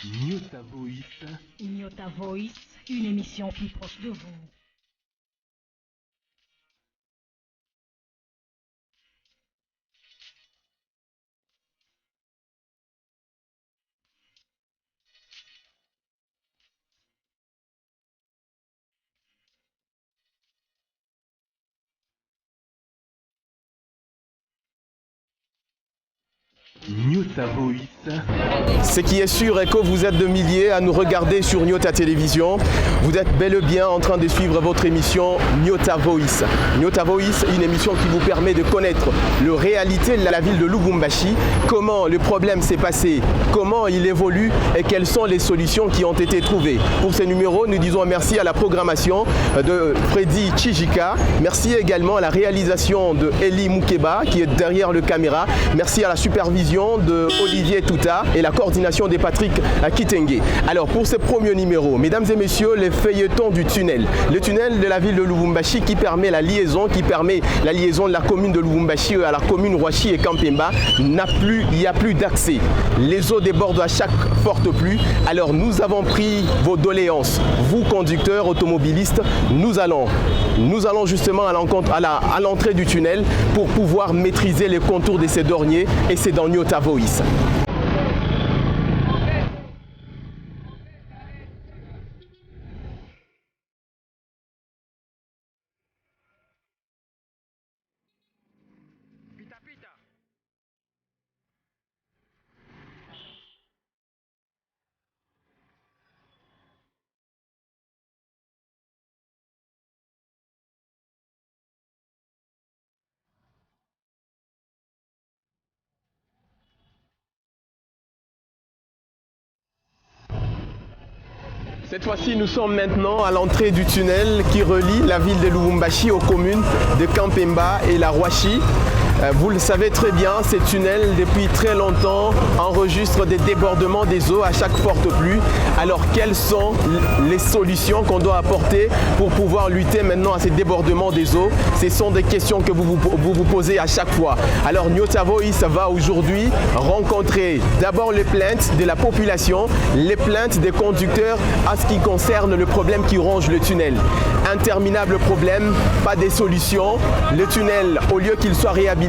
Nyota Voice. Nyota Voice, une émission plus proche de vous. Nyota Voice. Ce qui est sûr est que vous êtes de milliers à nous regarder sur Nyota Télévision. Vous êtes bel et bien en train de suivre votre émission Nyota Voice. Nyota Voice, une émission qui vous permet de connaître la réalité de la ville de Lubumbashi, comment le problème s'est passé, comment il évolue et quelles sont les solutions qui ont été trouvées. Pour ces numéros, nous disons merci à la programmation de Freddy Chijika. Merci également à la réalisation de Eli Moukeba qui est derrière le caméra. Merci à la supervision de Olivier Touta et la coordination de Patrick Kitenge. Alors pour ce premier numéro, mesdames et messieurs, les feuilletons du tunnel. Le tunnel de la ville de Lubumbashi qui permet la liaison de la commune de Lubumbashi à la commune Roachi et Kampemba. Il n'y a plus d'accès. Les eaux débordent à chaque forte pluie. Alors nous avons pris vos doléances. Vous conducteurs automobilistes, nous allons justement à l'entrée du tunnel pour pouvoir maîtriser les contours de ces dorniers, et c'est dans Nyota Voice. Cette fois-ci, nous sommes maintenant à l'entrée du tunnel qui relie la ville de Lubumbashi aux communes de Kampemba et la Roachi. Vous le savez très bien, ces tunnels, depuis très longtemps, enregistrent des débordements des eaux à chaque forte pluie. Alors, quelles sont les solutions qu'on doit apporter pour pouvoir lutter maintenant à ces débordements des eaux? Ce sont des questions que vous posez à chaque fois. Alors, Nyota Voice va aujourd'hui rencontrer d'abord les plaintes de la population, les plaintes des conducteurs à ce qui concerne le problème qui ronge le tunnel. Interminable problème, pas de solution. Le tunnel, au lieu qu'il soit réhabilité,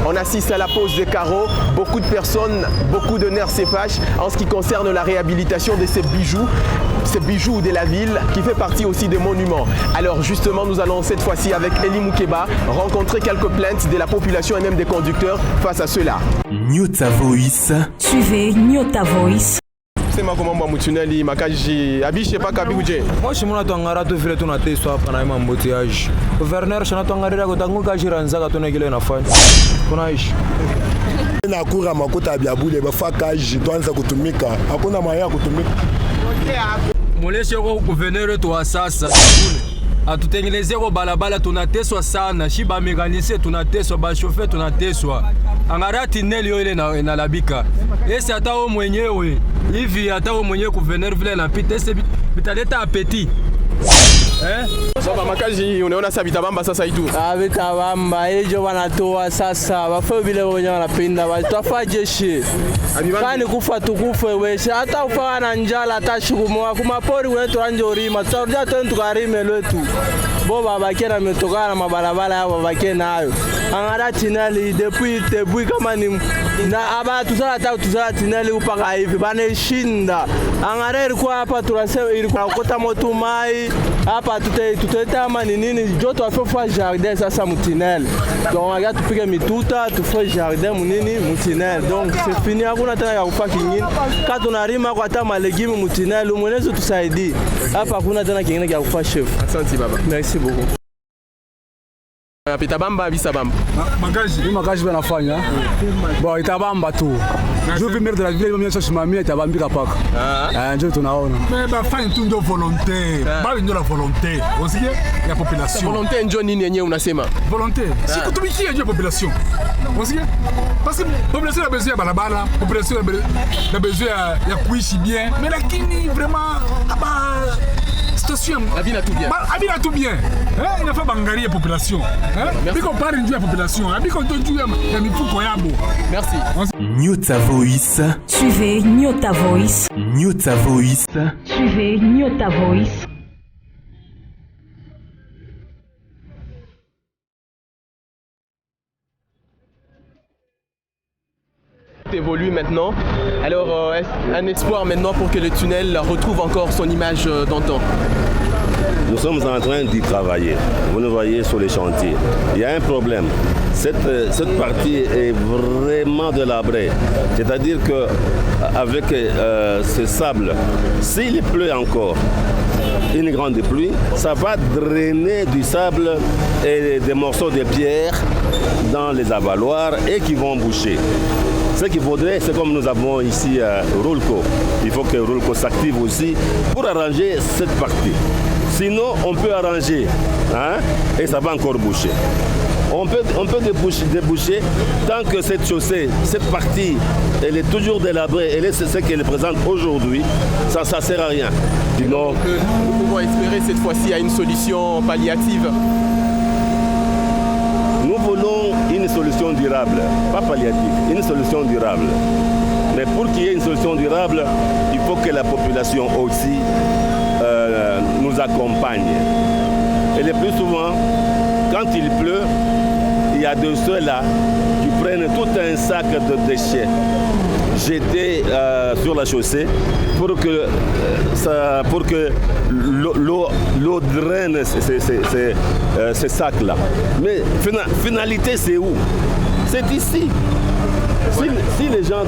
on assiste à la pose de carreaux. Beaucoup de personnes, beaucoup de nerfs s'effachent en ce qui concerne la réhabilitation de ces bijoux de la ville qui fait partie aussi des monuments. Alors justement, nous allons cette fois-ci avec Eli Moukeba rencontrer quelques plaintes de la population et même des conducteurs face à cela. Nyota Voice. Suivez Nyota Voice. Moi je suis mon atangara to vile tuna teso hapa na embouteillage. Gouverneur shana tangarira kotangu kajiranza katonegele na fanya. Kunaishi. Na kura makuta ya bule bafakaji tuanza kutumika. Hakuna maya kutumika. Moleshe kwa gouverneur wetu wa sasa. Atutengenezee kwa balabala tunateswa sana. Shiba mekanise tunateswa, ba chauffeur tunateswa. Angarati neli yo ile na labika. Ese hata wewe mwenyewe hivi hata wewe mwenyewe gouverneur vile napita ese bitaleta apeti. Baba makaji unaona sasa vitabamba sasa hitu. Vitabamba hiyo wanatoa sasa. Wafao vile wenyewe wanapenda. Watafa jeshi. Kani kufa tukufe wewe. Hata ufa na njala hata shukumoa kumapori wetu anjorima. Tutarudia tena tukarime letu. Boba bakena metokana mabarabara yao bakena hayo. Angara tinali depuis kama ni na aba tuzala tinali upaka hivi bana shinda. Angara ilikuwa hapa tunasema ilikuwa kota moto mai hapa tutaita mani nini joto afofa jardin sasa mutinel. Donc on va tupige mituta tufanye jardin munini mutinel. Donc c'est fini hakuna tena ya kufa kingine. Kama tunarima kwa tama legume mutinel mwenezo tusaidie. Hapa hakuna tena kingine ya kufa chef. Asante baba. Merci beaucoup. Pitabamba bisabamba. Magaji wanafanya. Bon itabamba tu. Je vais mettre de la ville même ça simamia itabambika paka. Ndio tunaona. Mais ba fanya tu ndio volonté. Ba ndio la volonté. Aussi ya population. Volonté ndio nini yenyewe unasema? Volonté. Si kutumikia ndio population. Aussi parce que population a besoin ya balabala, population a besoin ya kuishi bien. Mais lakini vraiment aba situation. Abi na tout bien. Abi na tout bien. Il n'a pas bangari la population. Puis qu'on parle de la population. Abi qu'on te tue à mifuko yabo. Merci. Nyota Voice. Suivez Nyota Voice. Nyota Voice. Suivez Nyota Voice. Évolue maintenant. Alors, est-ce un espoir maintenant pour que le tunnel retrouve encore son image d'antan? Nous sommes en train d'y travailler. Vous le voyez sur les chantiers. Il y a un problème. Cette partie est vraiment délabrée. C'est-à-dire qu'avec ce sable, s'il pleut encore, une grande pluie, ça va drainer du sable et des morceaux de pierre dans les avaloirs et qui vont boucher. Ce qu'il faudrait, c'est comme nous avons ici Rulco. Il faut que Rulco s'active aussi pour arranger cette partie. Sinon, on peut arranger et ça va encore boucher. On peut déboucher tant que cette chaussée, cette partie, elle est toujours délabrée, elle est ce qu'elle présente aujourd'hui, ça ne sert à rien. Sinon, nous pouvons espérer cette fois-ci à une solution palliative. Nous voulons une solution durable, pas palliative, une solution durable. Mais pour qu'il y ait une solution durable, il faut que la population aussi nous accompagne. Et le plus souvent, quand il pleut, il y a de ceux-là qui prennent tout un sac de déchets jetés sur la chaussée pour que l'eau draine ces sacs-là. Mais finalité, c'est où? C'est ici. Si les gens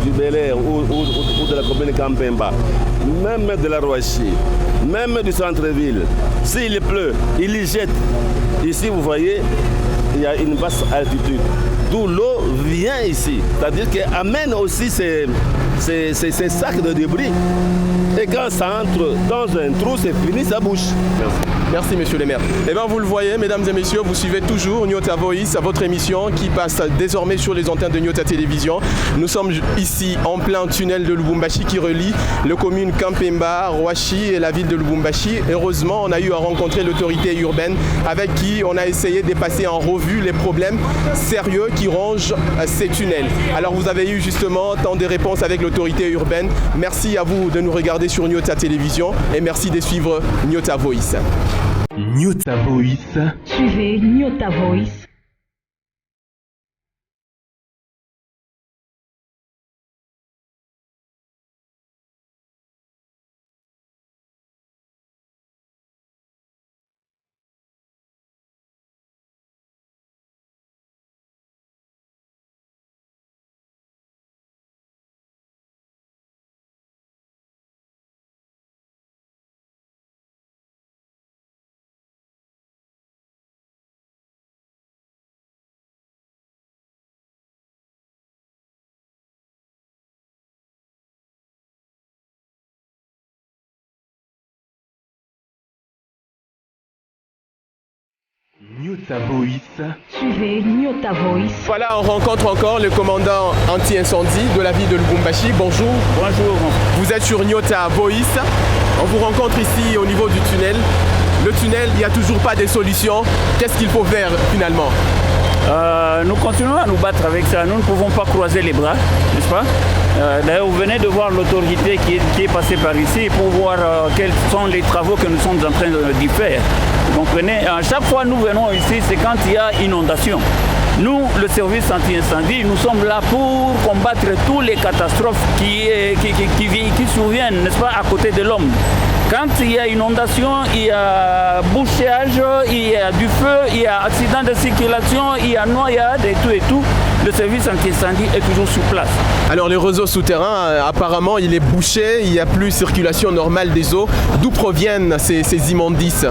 du Bel Air ou de la commune de Kampemba, même de la Rouachi, même du centre-ville, s'il pleut, ils y jettent. Ici, vous voyez, il y a une basse altitude. D'où l'eau vient ici. C'est-à-dire qu'elle amène aussi ces sacs de débris. Et quand ça entre dans un trou, c'est fini, ça bouche. Merci. Merci, monsieur le maire. Eh bien, vous le voyez, mesdames et messieurs, vous suivez toujours Nyota Voice, votre émission qui passe désormais sur les antennes de Nyota Télévision. Nous sommes ici en plein tunnel de Lubumbashi qui relie les communes Kampemba, Rouachi et la ville de Lubumbashi. Heureusement, on a eu à rencontrer l'autorité urbaine avec qui on a essayé de passer en revue les problèmes sérieux qui rongent ces tunnels. Alors, vous avez eu justement tant de réponses avec l'autorité urbaine. Merci à vous de nous regarder sur Nyota Télévision et merci de suivre Nyota Voice. Nyota Voice. Suivez Nyota Voice. Nyota Voice. Suivez Nyota Voice. Voilà, on rencontre encore le commandant anti-incendie de la ville de Lubumbashi. Bonjour. Bonjour. Vous êtes sur Nyota Voice. On vous rencontre ici au niveau du tunnel. Le tunnel, il n'y a toujours pas de solution. Qu'est-ce qu'il faut faire finalement? Nous continuons à nous battre avec ça. Nous ne pouvons pas croiser les bras, n'est-ce pas? D'ailleurs, vous venez de voir l'autorité qui est passée par ici pour voir quels sont les travaux que nous sommes en train d'y faire. Vous comprenez? À chaque fois nous venons ici, c'est quand il y a inondation. Nous, le service anti-incendie, nous sommes là pour combattre toutes les catastrophes qui surviennent, n'est-ce pas, à côté de l'homme. Quand il y a inondation, il y a bouchage, il y a du feu, il y a accident de circulation, il y a noyade et tout. Le service anti-incendie est toujours sur place. Alors le réseau souterrain, apparemment, il est bouché, il n'y a plus circulation normale des eaux. D'où proviennent ces immondices?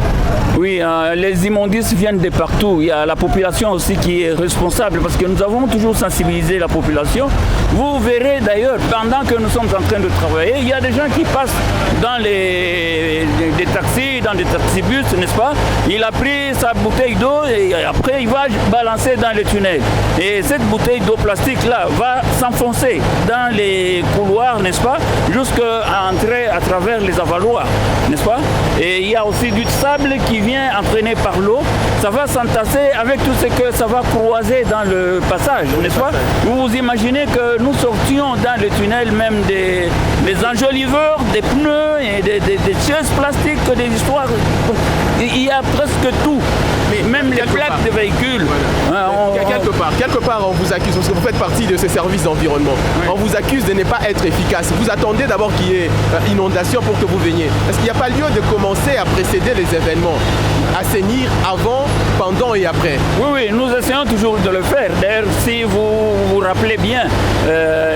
Oui, les immondices viennent de partout. Il y a la population aussi qui est responsable parce que nous avons toujours sensibilisé la population. Vous verrez d'ailleurs, pendant que nous sommes en train de travailler, il y a des gens qui passent dans des taxis, dans des taxibus, n'est-ce pas? Il a pris sa bouteille d'eau et après il va balancer dans le tunnel. Et cette bouteille bouteille d'eau plastique là va s'enfoncer dans les couloirs, n'est-ce pas, jusqu'à entrer à travers les avaloirs, n'est-ce pas? Et il y a aussi du sable qui vient entraîné par l'eau. Ça va s'entasser avec tout ce que ça va croiser dans le passage, n'est-ce pas? Vous vous imaginez que nous sortions dans le tunnel même des enjoliveurs, des pneus et des chaises plastiques, des histoires. Il y a presque tout. Mais même les plaques de véhicules. Voilà. Quelque part, on vous accuse, parce que vous faites partie de ces services d'environnement. Oui. On vous accuse de ne pas être efficace. Vous attendez d'abord qu'il y ait inondation pour que vous veniez. Est-ce qu'il n'y a pas lieu de commencer à précéder les événements, assainir avant, pendant et après? Oui, nous essayons toujours de le faire. D'ailleurs, si vous vous rappelez bien,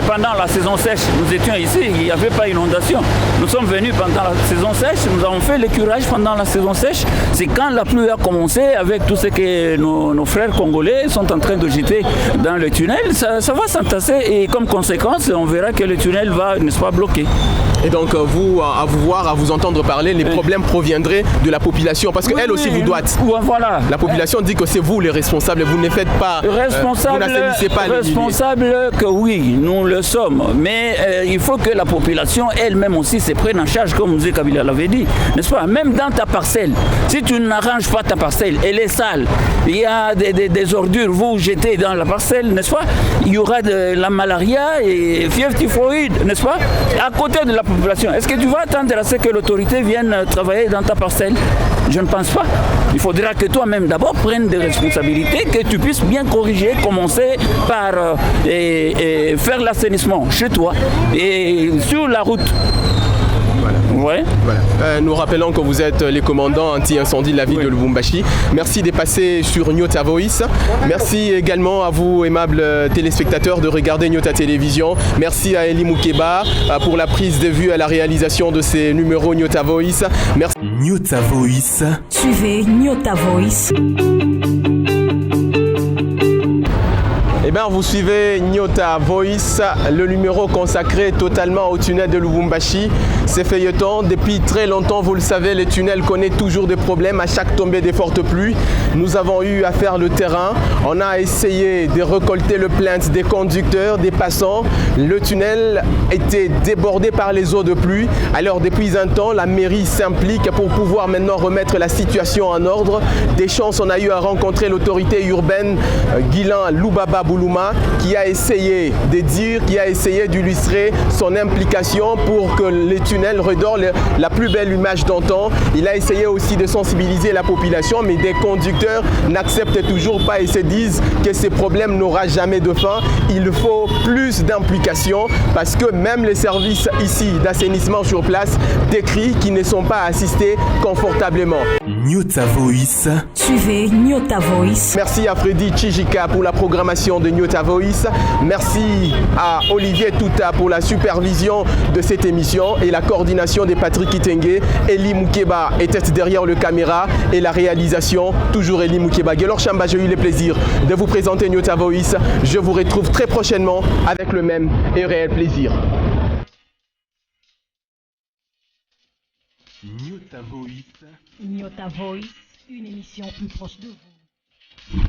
pendant la saison sèche, nous étions ici, il n'y avait pas inondation. Nous sommes venus pendant la saison sèche, nous avons fait le curage pendant la saison sèche. C'est quand la pluie a commencé, avec tout ce que nos frères congolais sont en train de jeter dans le tunnel, ça va s'entasser et comme conséquence, on verra que le tunnel va, n'est-ce pas, bloquer. Et donc vous, à vous voir, à vous entendre parler, les problèmes proviendraient de la population, parce qu'elle aussi vous doit. Voilà. La population dit que c'est vous les responsables, vous ne faites pas, vous n'assainissez pas les responsables que oui, nous le sommes, mais il faut que la population elle-même aussi se prenne en charge, comme M. Kabila l'avait dit, n'est-ce pas? Même dans ta parcelle, si tu n'arranges pas ta parcelle, elle est sale, il y a des ordures, vous jetez dans la parcelle, n'est-ce pas? Il y aura de la malaria et fièvre typhoïde, n'est-ce pas? À côté de la population. Est-ce que tu vas attendre à ce que l'autorité vienne travailler dans ta parcelle? Je ne pense pas. Il faudra que toi-même d'abord prennes des responsabilités, que tu puisses bien corriger, commencer par faire l'assainissement chez toi et sur la route. Ouais. Voilà. Nous rappelons que vous êtes les commandants anti-incendie de la ville de Lubumbashi. Merci de passer sur Nyota Voice. Merci également à vous, aimables téléspectateurs, de regarder Nyota Télévision. Merci à Eli Moukeba pour la prise de vue à la réalisation de ces numéros Nyota Voice. Merci. Nyota Voice. Suivez Nyota Voice. Eh bien, vous suivez Nyota Voice, le numéro consacré totalement au tunnel de Lubumbashi. C'est feuilleton. Depuis très longtemps, vous le savez, le tunnel connaît toujours des problèmes à chaque tombée des fortes pluies. Nous avons eu à faire le terrain. On a essayé de récolter le plainte des conducteurs, des passants. Le tunnel était débordé par les eaux de pluie. Alors, depuis un temps, la mairie s'implique pour pouvoir maintenant remettre la situation en ordre. Des chances, on a eu à rencontrer l'autorité urbaine, Guilain Loubaba Boulouma, qui a essayé de dire, qui a essayé d'illustrer son implication pour que les tunnels redorent la plus belle image d'antan. Il a essayé aussi de sensibiliser la population, mais des conducteurs n'acceptent toujours pas et se disent que ces problèmes n'auront jamais de fin. Il faut plus d'implication parce que même les services ici d'assainissement sur place décrits qui ne sont pas assistés confortablement. Nyota Voice. Suivez Nyota Voice. Merci à Freddy Chijika pour la programmation de Nyota Voice. Merci à Olivier Touta pour la supervision de cette émission et la coordination de Patrick Kitenge. Eli Moukeba était derrière le caméra et la réalisation, toujours Eli Moukeba. Gelor Chamba, j'ai eu le plaisir de vous présenter Nyota Voice. Je vous retrouve très prochainement avec le même et réel plaisir. Nyota Voice. Nyota Voice, une émission plus proche de vous.